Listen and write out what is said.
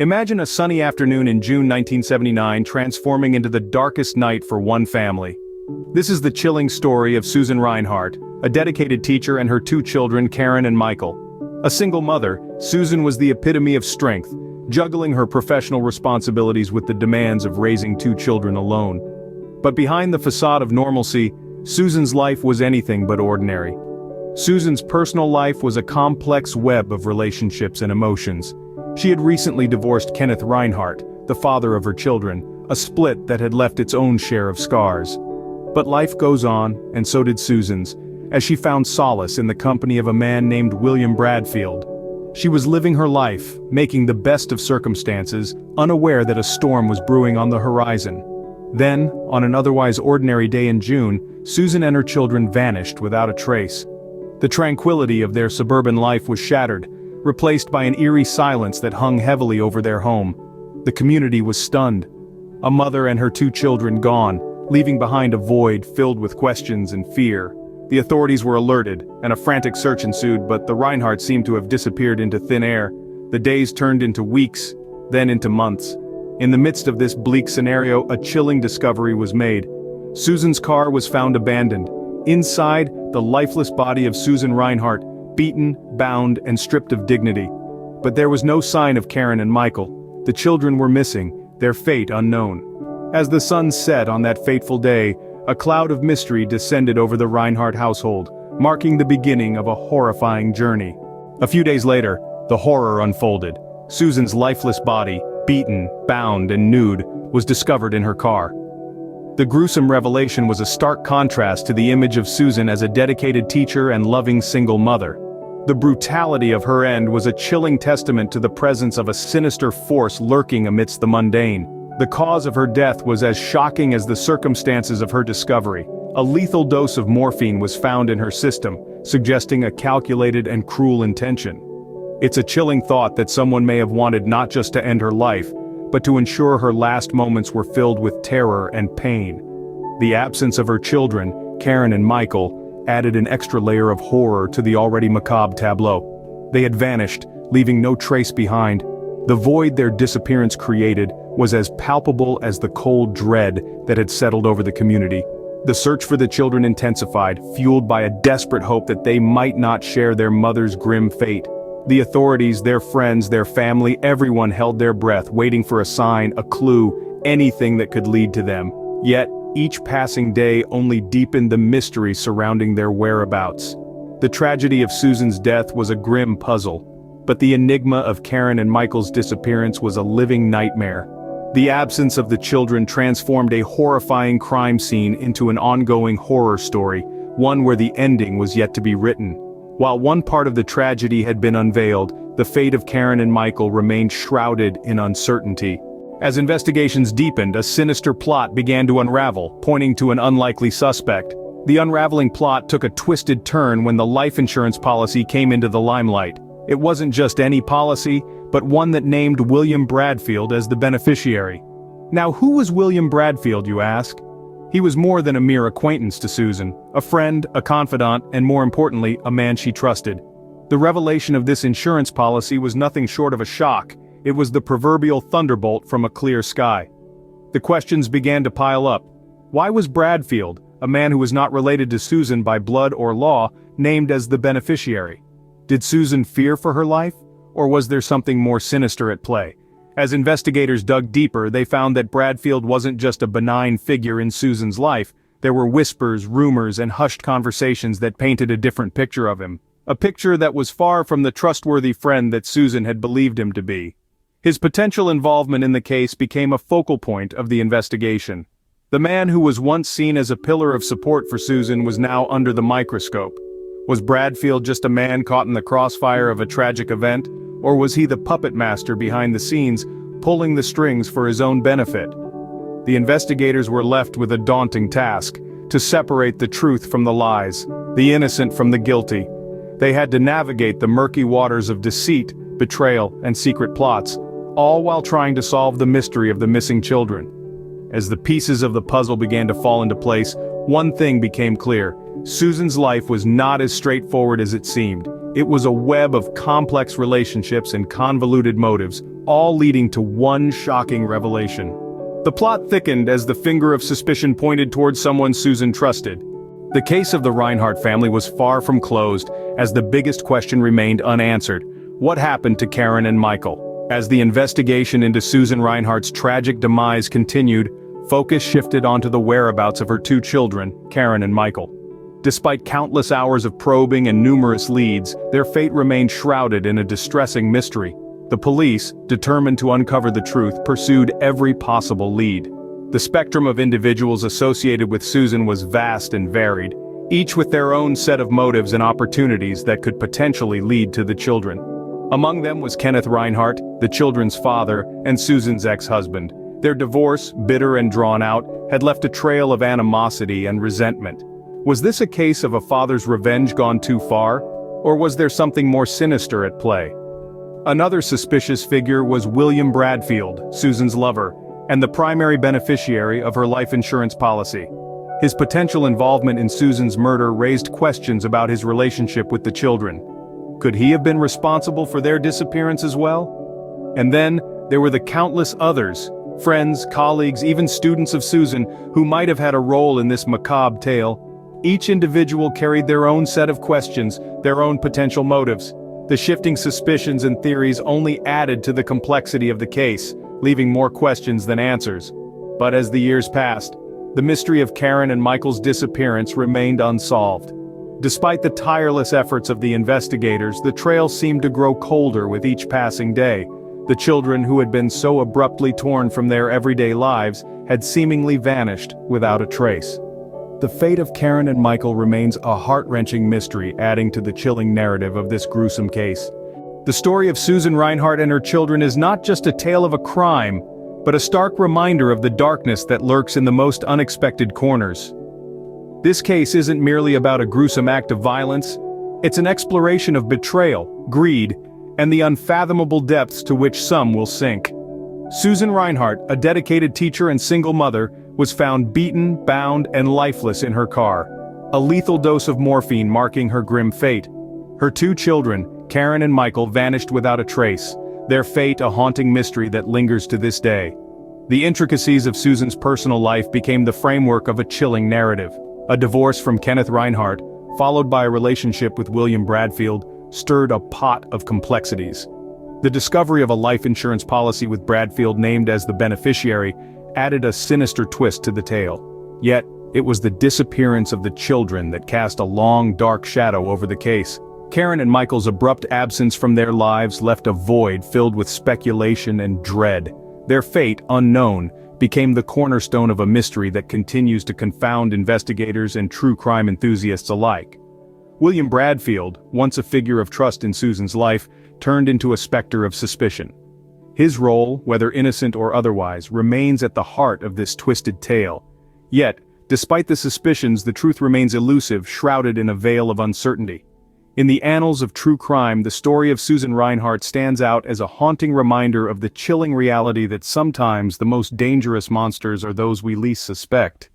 Imagine a sunny afternoon in June 1979 transforming into the darkest night for one family. This is the chilling story of Susan Reinhardt, a dedicated teacher and her two children Karen and Michael. A single mother, Susan was the epitome of strength, juggling her professional responsibilities with the demands of raising two children alone. But behind the facade of normalcy, Susan's life was anything but ordinary. Susan's personal life was a complex web of relationships and emotions. She had recently divorced Kenneth Reinhardt, the father of her children, a split that had left its own share of scars. But life goes on, and so did Susan's, as she found solace in the company of a man named William Bradfield. She was living her life, making the best of circumstances, unaware that a storm was brewing on the horizon. Then, on an otherwise ordinary day in June, Susan and her children vanished without a trace. The tranquility of their suburban life was shattered, replaced by an eerie silence that hung heavily over their home. The community was stunned. A mother and her two children gone, leaving behind a void filled with questions and fear. The authorities were alerted, and a frantic search ensued, but the Reinhardts seemed to have disappeared into thin air. The days turned into weeks, then into months. In the midst of this bleak scenario, a chilling discovery was made. Susan's car was found abandoned. Inside, the lifeless body of Susan Reinhardt, beaten, bound, and stripped of dignity. But there was no sign of Karen and Michael. The children were missing, their fate unknown. As the sun set on that fateful day, a cloud of mystery descended over the Reinhardt household, marking the beginning of a horrifying journey. A few days later, the horror unfolded. Susan's lifeless body, beaten, bound, and nude, was discovered in her car. The gruesome revelation was a stark contrast to the image of Susan as a dedicated teacher and loving single mother. The brutality of her end was a chilling testament to the presence of a sinister force lurking amidst the mundane. The cause of her death was as shocking as the circumstances of her discovery. A lethal dose of morphine was found in her system, suggesting a calculated and cruel intention. It's a chilling thought that someone may have wanted not just to end her life, but to ensure her last moments were filled with terror and pain. The absence of her children, Karen and Michael, added an extra layer of horror to the already macabre tableau. They had vanished, leaving no trace behind. The void their disappearance created was as palpable as the cold dread that had settled over the community. The search for the children intensified, fueled by a desperate hope that they might not share their mother's grim fate. The authorities, their friends, their family, everyone held their breath, waiting for a sign, a clue, anything that could lead to them. Yet, each passing day only deepened the mystery surrounding their whereabouts. The tragedy of Susan's death was a grim puzzle, but the enigma of Karen and Michael's disappearance was a living nightmare. The absence of the children transformed a horrifying crime scene into an ongoing horror story, one where the ending was yet to be written. While one part of the tragedy had been unveiled, the fate of Karen and Michael remained shrouded in uncertainty. As investigations deepened, a sinister plot began to unravel, pointing to an unlikely suspect. The unraveling plot took a twisted turn when the life insurance policy came into the limelight. It wasn't just any policy, but one that named William Bradfield as the beneficiary. Now, who was William Bradfield, you ask? He was more than a mere acquaintance to Susan, a friend, a confidant, and more importantly, a man she trusted. The revelation of this insurance policy was nothing short of a shock. It was the proverbial thunderbolt from a clear sky. The questions began to pile up. Why was Bradfield, a man who was not related to Susan by blood or law, named as the beneficiary? Did Susan fear for her life, or was there something more sinister at play? As investigators dug deeper, they found that Bradfield wasn't just a benign figure in Susan's life. There were whispers, rumors, and hushed conversations that painted a different picture of him. A picture that was far from the trustworthy friend that Susan had believed him to be. His potential involvement in the case became a focal point of the investigation. The man who was once seen as a pillar of support for Susan was now under the microscope. Was Bradfield just a man caught in the crossfire of a tragic event? Or was he the puppet master behind the scenes, pulling the strings for his own benefit? The investigators were left with a daunting task: to separate the truth from the lies, the innocent from the guilty. They had to navigate the murky waters of deceit, betrayal, and secret plots, all while trying to solve the mystery of the missing children. As the pieces of the puzzle began to fall into place, one thing became clear: Susan's life was not as straightforward as it seemed. It was a web of complex relationships and convoluted motives, all leading to one shocking revelation. The plot thickened as the finger of suspicion pointed towards someone Susan trusted. The case of the Reinhardt family was far from closed, as the biggest question remained unanswered: what happened to Karen and Michael? As the investigation into Susan Reinhardt's tragic demise continued, focus shifted onto the whereabouts of her two children, Karen and Michael. Despite countless hours of probing and numerous leads, their fate remained shrouded in a distressing mystery. The police, determined to uncover the truth, pursued every possible lead. The spectrum of individuals associated with Susan was vast and varied, each with their own set of motives and opportunities that could potentially lead to the children. Among them was Kenneth Reinhardt, the children's father, and Susan's ex-husband. Their divorce, bitter and drawn out, had left a trail of animosity and resentment. Was this a case of a father's revenge gone too far, or was there something more sinister at play? Another suspicious figure was William Bradfield, Susan's lover, and the primary beneficiary of her life insurance policy. His potential involvement in Susan's murder raised questions about his relationship with the children. Could he have been responsible for their disappearance as well? And then, there were the countless others, friends, colleagues, even students of Susan, who might have had a role in this macabre tale. Each individual carried their own set of questions, their own potential motives. The shifting suspicions and theories only added to the complexity of the case, leaving more questions than answers. But as the years passed, the mystery of Karen and Michael's disappearance remained unsolved. Despite the tireless efforts of the investigators, the trail seemed to grow colder with each passing day. The children, who had been so abruptly torn from their everyday lives, had seemingly vanished without a trace. The fate of Karen and Michael remains a heart-wrenching mystery, adding to the chilling narrative of this gruesome case. The story of Susan Reinhardt and her children is not just a tale of a crime, but a stark reminder of the darkness that lurks in the most unexpected corners. This case isn't merely about a gruesome act of violence, it's an exploration of betrayal, greed, and the unfathomable depths to which some will sink. Susan Reinhardt, a dedicated teacher and single mother, was found beaten, bound, and lifeless in her car, a lethal dose of morphine marking her grim fate. Her two children, Karen and Michael, vanished without a trace, their fate a haunting mystery that lingers to this day. The intricacies of Susan's personal life became the framework of a chilling narrative. A divorce from Kenneth Reinhardt, followed by a relationship with William Bradfield, stirred a pot of complexities. The discovery of a life insurance policy with Bradfield named as the beneficiary added a sinister twist to the tale. Yet, it was the disappearance of the children that cast a long, dark shadow over the case. Karen and Michael's abrupt absence from their lives left a void filled with speculation and dread. Their fate, unknown, became the cornerstone of a mystery that continues to confound investigators and true crime enthusiasts alike. William Bradfield, once a figure of trust in Susan's life, turned into a specter of suspicion. His role, whether innocent or otherwise, remains at the heart of this twisted tale. Yet, despite the suspicions, the truth remains elusive, shrouded in a veil of uncertainty. In the annals of true crime, the story of Susan Reinhardt stands out as a haunting reminder of the chilling reality that sometimes the most dangerous monsters are those we least suspect.